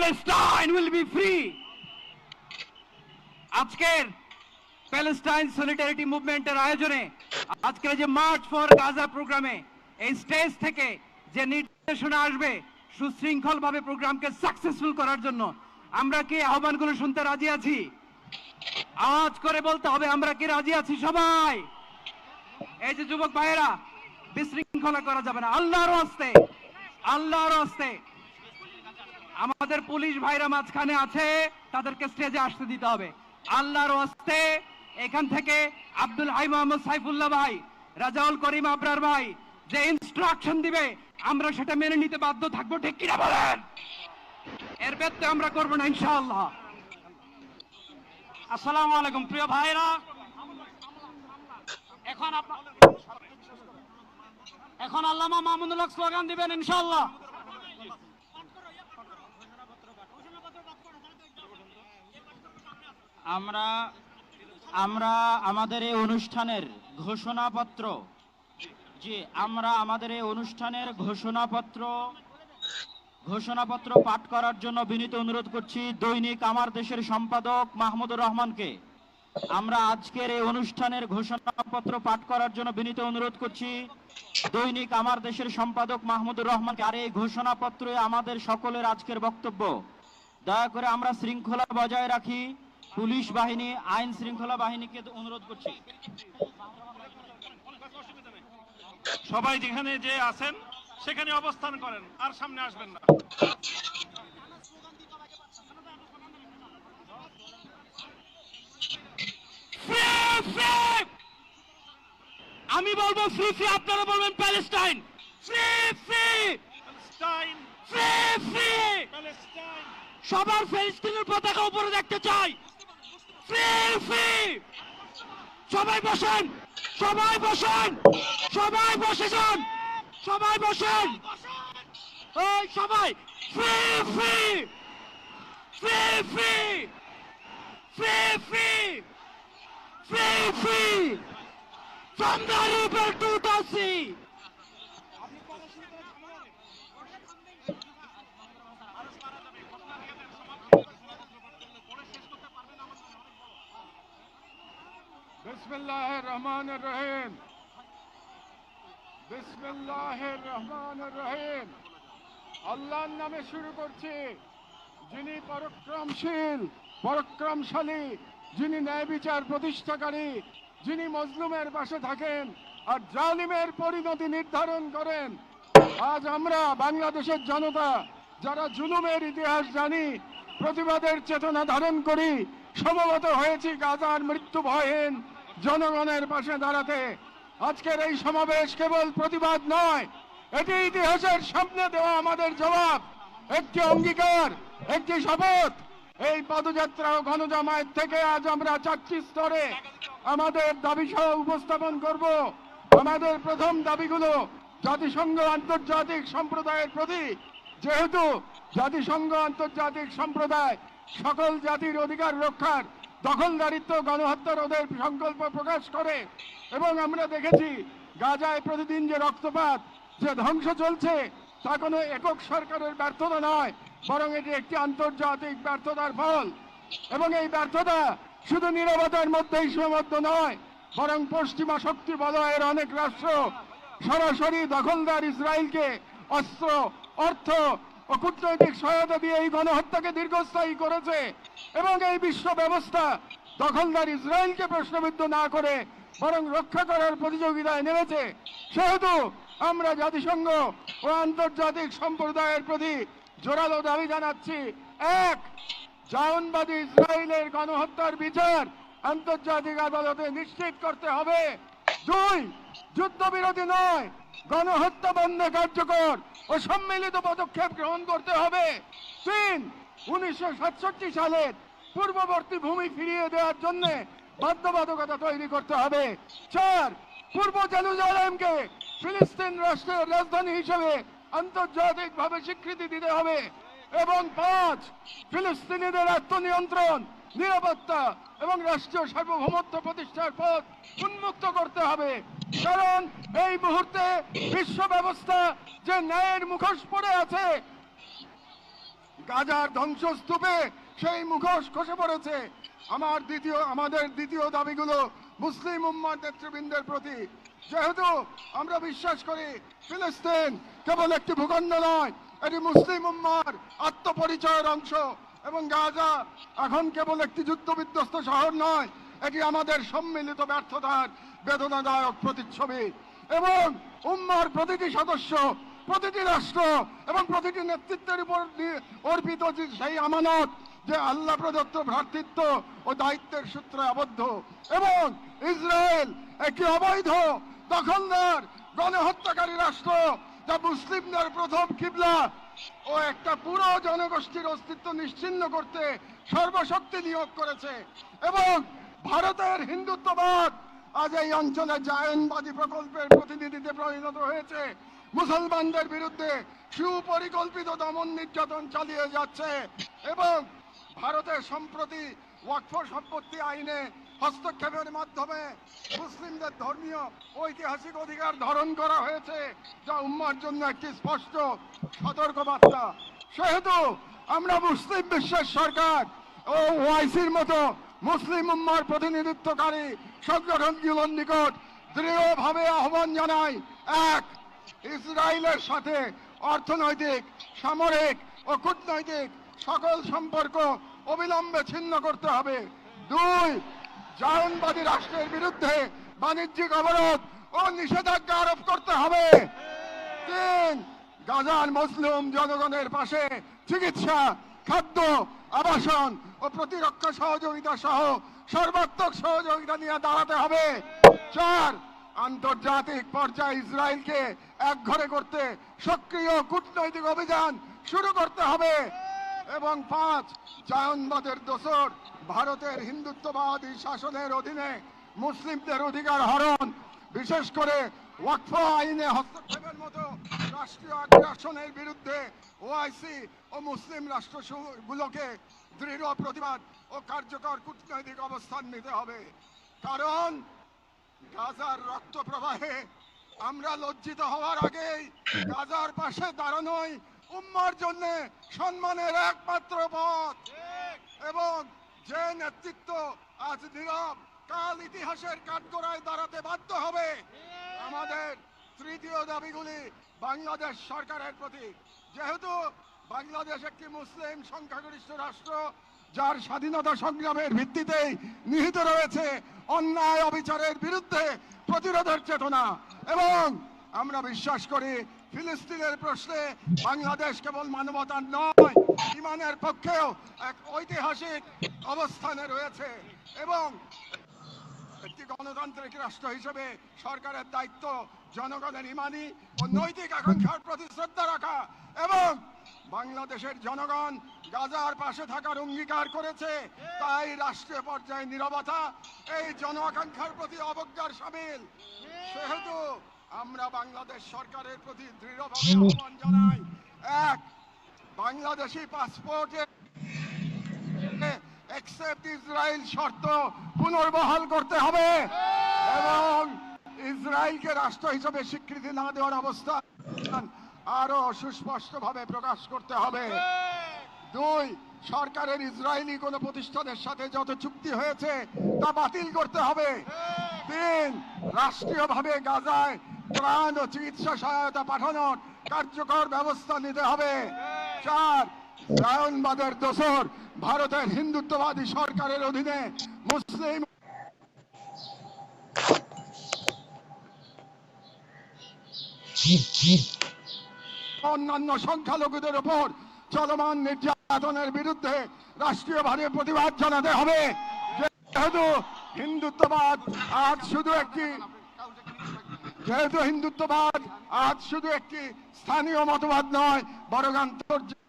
Palestine will be free. আজকের Palestine solidarity মুভমেন্টের আয়োজনে আজকের যে মার্চ ফর গাজা প্রোগ্রামে এই স্টেজ থেকে যে নির্দেশনা আসবে সুশৃঙ্খলভাবে প্রোগ্রামকে সাকসেসফুল করার জন্য আমরা কি আহ্বানগুলো শুনতে রাজি আছি? আওয়াজ করে বলতে হবে আমরা কি রাজি আছি সবাই? এই যে যুবক ভাইয়েরা, বিশৃঙ্খলা করা যাবে না, আল্লাহর রাস্তে, আল্লাহর রাস্তে। আমাদের পুলিশ ভাইরা মাঝখানে আছে, তাদেরকে স্টেজে আসতে দিতে হবে আল্লাহর রাস্তে। এখান থেকে আব্দুল হাই মোহাম্মদ সাইফুল্লাহ ভাই, রাজাউল করিম আবরার ভাই যে ইনস্ট্রাকশন দিবে আমরা সেটা মেনে নিতে বাধ্য থাকবো, ঠিক কিনা বলেন? এর ব্যত্যয় আমরা করবো না ইনশাআল্লাহ। আসসালামু আলাইকুম প্রিয় ভাইরা, এখন আল্লামা মামুনুল হক স্লোগান দিবেন ইনশাআল্লাহ। আমরা আমাদের এই অনুষ্ঠানের ঘোষণাপত্র ঘোষণাপত্র পাঠ করার জন্য বিনীত অনুরোধ করছি দৈনিক আমার দেশের সম্পাদক মাহমুদুর রহমানকে। আমরা আজকের এই অনুষ্ঠানের ঘোষণাপত্র পাঠ করার জন্য বিনীত অনুরোধ করছি দৈনিক আমার দেশের সম্পাদক মাহমুদুর রহমানকে। আর এই ঘোষণাপত্রে আমাদের সকলের আজকের বক্তব্য। দয়া করে আমরা শৃঙ্খলা বজায় রাখি। পুলিশ বাহিনী, আইন শৃঙ্খলা বাহিনীকে অনুরোধ করছি সবাই যেখানে যে আছেন সেখানে অবস্থান করেন, আর সামনে আসবেন না। আমি বলবো ফ্রি ফ্রি, আপনারা বলবেন Palestine. Free free Palestine, free free, Palestine. সবার ফিলিস্তিনের পতাকা উপরে দেখতে চাই। ফ্রি ফ্রি, সবাই বসেন, সবাই বসেন, সবাই বসে যান, সবাই বসেন, ওই সবাই। Free free, free free, free free, free free, from the river to the sea. বিসমিল্লাহির রহমানির রহিম, বিসমিল্লাহির রহমানির রহিম। আল্লাহর নামে শুরু করছি, যিনি পরাক্রমশীল, পরাক্রমশালী, যিনি ন্যায় বিচার প্রতিষ্ঠাকারী, যিনি মজলুমের পাশে থাকেন আর জালিমের পরিণতি নির্ধারণ করেন। আজ আমরা বাংলাদেশের জনতা যারা জুলুমের ইতিহাস জানি, প্রতিবাদের চেতনা ধারণ করি, সমবেত হয়েছি গাজার মৃত্যু ভয়হীন জনগণের পাশে দাঁড়াতে। আজকের এই সমাবেশ কেবল প্রতিবাদ নয়, এটি ইতিহাসের সামনে দেওয়া আমাদের জবাব, একটি অঙ্গীকার, একটি শপথ। এই পদযাত্রা ও গণজামায়াত থেকে আজ আমরা 4টি স্তরে আমাদের দাবি সহ উপস্থাপন করব। আমাদের প্রথম দাবিগুলো জাতিসংঘ আন্তর্জাতিক সম্প্রদায়ের প্রতি, যেহেতু জাতিসংঘ আন্তর্জাতিক সম্প্রদায় সকল জাতির অধিকার রক্ষার, দখলদারিত্ব, গণহত্যা রোধের সংকল্প প্রকাশ করে, এবং আমরা দেখেছি গাজায় প্রতিদিন যে রক্তপাত, যে ধ্বংস চলছে, তা কোনো একক সরকারের ব্যর্থতা নয়, বরং এটি একটি আন্তর্জাতিক ব্যর্থতার ফল। এবং এই ব্যর্থতা শুধু নীরবতার মধ্যেই সীমাবদ্ধ নয়, বরং পশ্চিমা শক্তি বলয়ের অনেক রাষ্ট্র সরাসরি দখলদার ইসরায়েলকে অস্ত্র, অর্থ ও কূটনৈতিক সহায়তা দিয়ে এই গণহত্যাকে দীর্ঘস্থায়ী করেছে। এবং এই বিশ্ব ব্যবস্থা দখলদার ইসরায়েলকে প্রশ্নবিদ্ধ না করে বরং রক্ষা করার প্রতিযোগিতায় নেমেছে। সেহেতু আমরা জাতিসংঘ ও আন্তর্জাতিক সম্প্রদায়ের প্রতি জোরালো দাবি জানাচ্ছি: 1. জায়নবাদী ইসরায়েলের গণহত্যার বিচার আন্তর্জাতিক আদালতে নিশ্চিত করতে হবে। 2. যুদ্ধবিরতি নয়, গণহত্যা বন্ধে কার্যকর ও সম্মিলিত পদক্ষেপ গ্রহণ করতে হবে। 3. 1967 সালের পূর্ববর্তী ভূমি ফিরিয়ে দেওয়ার জন্য বাধ্যবাধকতা তৈরি করতে হবে। 4. পূর্ব জেরুজালেমকে ফিলিস্তিন রাষ্ট্রের রাজধানী হিসেবে আন্তর্জাতিকভাবে স্বীকৃতি দিতে হবে। এবং 5. ফিলিস্তিনিদের আত্মনিয়ন্ত্রণ, নিরাপত্তা এবং রাষ্ট্রীয় সার্বভৌমত্ব প্রতিষ্ঠার পথ উন্মুক্ত করতে হবে। কারণ এই মুহূর্তে বিশ্ব ব্যবস্থা যে ন্যায়ের মুখোশ পড়ে আছে, গাজার ধ্বংসস্তূপে সেই মুখোশ খসে পড়েছে। আমাদের দ্বিতীয় দাবিগুলো মুসলিম উম্মার নেতৃবৃন্দের প্রতি। যেহেতু আমরা বিশ্বাস করি ফিলিস্তিন কেবল একটি ভূখণ্ড নয়, এটি মুসলিম উম্মার আত্মপরিচয়ের অংশ, এবং গাজা এখন কেবল একটি যুদ্ধবিধ্বস্ত শহর নয়, এটি আমাদের সম্মিলিত ব্যর্থতার বেদনাদায়ক প্রতিচ্ছবি। এবং উম্মার প্রতিটি সদস্য, প্রতিটি রাষ্ট্র এবং প্রতিটি নেতৃত্বের উপর অর্পিত যে সেই আমানত, যে আল্লাহ প্রদত্ত ভ্রাতৃত্ব ও দায়িত্বের সূত্রে আবদ্ধ। এবং ইসরায়েল একটি অবৈধ দখলদার গণহত্যাকারী রাষ্ট্র, যা মুসলিমদের প্রথম কিবলা ও একটা পুরো জনগোষ্ঠীর অস্তিত্ব নিশ্চিহ্ন করতে সর্বশক্তি নিয়োগ করেছে। এবং ভারতের হিন্দুত্ববাদ আজ এই অঞ্চলে জায়নবাদী প্রকল্পের প্রতিনিধিতে পরিণত হয়েছে। মুসলমানদের বিরুদ্ধে সুপরিকল্পিত দমন নির্যাতন চালিয়ে যাচ্ছে। এবং ভারতের সম্প্রতি ওয়াকফ সম্পত্তি আইনে হস্তক্ষেপের মাধ্যমে মুসলিমদের ধর্মীয় ঐতিহাসিক অধিকার ধারণ করা হয়েছে, যা উম্মার জন্য একটি স্পষ্ট সতর্কবার্তা। সেহেতু আমরা মুসলিম বিশ্বের সরকার ও ওআইসির মতো মুসলিম উম্মার প্রতিনিধিত্বকারী সংগঠনগুলোর নিকট দৃঢ়ভাবে আহ্বান জানাই। এক, ইসরায়েলের সাথে অর্থনৈতিক, সামরিক ও কূটনৈতিক সকল সম্পর্ক অবিলম্বে ছিন্ন করতে হবে। দুই, জায়নবাদী রাষ্ট্রের বিরুদ্ধে বাণিজ্যিক অবরোধ ও নিষেধাজ্ঞা আরোপ করতে হবে। তিন, গাজার মুসলিম জনগণের পাশে চিকিৎসা, খাদ্য, আবাসন ও প্রতিরক্ষা সহযোগিতা সহ সর্বাত্মক সহযোগিতা নিয়ে দাঁড়াতে হবে। চার, আন্তর্জাতিক পর্যায়ে ইসরায়েলকে একঘরে করতে সক্রিয় কূটনৈতিক অভিযান শুরু করতে হবে। এবং পাঁচ, জায়নবাদের দোসর ভারতের হিন্দুত্ববাদী শাসনের অধীনে মুসলিমদের অধিকার হরণ, বিশেষ করে ওয়াকফ আইনে হস্তক্ষেপের মতো রাষ্ট্রীয় আগ্রাসনের বিরুদ্ধে ওআইসি ও মুসলিম রাষ্ট্রগুলোকে দৃঢ় প্রতিবাদ ও কার্যকর কূটনৈতিক অবস্থান নিতে হবে। কারণ গাজার রক্ত প্রবাহে আমরা লজ্জিত হওয়ার আগেই গাজার পাশে দাঁড়ানোই উম্মার জন্য সম্মানের একমাত্র পথ। এবং যে নেতৃত্ব আজ নীরব, কাল ইতিহাসের কাঠগড়ায় দাঁড়াতে বাধ্য হবে। আমাদের তৃতীয় দাবিগুলি বাংলাদেশ সরকারের প্রতি। যেহেতু বাংলাদেশ একটি মুসলিম সংখ্যাগরিষ্ঠ রাষ্ট্র, যার স্বাধীনতা সংগ্রামের ভিত্তিতেই নিহিত রয়েছে অন্যায় অবিচারের বিরুদ্ধে প্রতিরোধের চেতনা। এবং আমরা বিশ্বাস করি ফিলিস্তিনের প্রশ্নে বাংলাদেশ কেবল মানবতার নয়, ইমানের পক্ষেও এক ঐতিহাসিক অবস্থানে রয়েছে। এবং একটি গণতান্ত্রিক রাষ্ট্র হিসেবে সরকারের দায়িত্ব জনগণের ইমানি ও নৈতিক আকাঙ্ক্ষার প্রতি শ্রদ্ধা রাখা। এবং বাংলাদেশের জনগণ গাজার পাশে থাকার অঙ্গীকার করেছে, তাই রাষ্ট্রীয় পর্যায়ে নীরবতা এই জন আকাঙ্ক্ষার প্রতি অবজ্ঞার শামিল। সেহেতু আমরা বাংলাদেশ সরকারের প্রতি দৃঢ়ভাবে আহ্বান জানাই। এক, বাংলাদেশি পাসপোর্টে অ্যাকসেপ্ট ইসরায়েল শর্ত পুনর্বহাল করতে হবে এবং ইসরায়েলকে রাষ্ট্র হিসেবে স্বীকৃতি না দেওয়ার অবস্থান আরো সুস্পষ্টভাবে প্রকাশ করতে হবে। দুই, সরকারের ইসরায়েলি কোন প্রতিষ্ঠানের সাথে যত চুক্তি হয়েছে তা বাতিল করতে হবে। তিন, রাষ্ট্রীয়ভাবে গাজায় ত্রাণ ও চিকিৎসা সহায়তা পাঠানোর কার্যকর ব্যবস্থা নিতে হবে। চার, জায়নবাদের দোসর ভারতের হিন্দুত্ববাদী সরকারের অধীনে মুসলিম অন্যান্য সংখ্যালঘুদের উপর চলমান নির্যাতনের বিরুদ্ধে রাষ্ট্রীয়ভাবে প্রতিবাদ জানাতে হবে। যেহেতু হিন্দুত্ববাদ আজ শুধু একটি স্থানীয় মতবাদ নয়, বরং আন্তর্জাতিক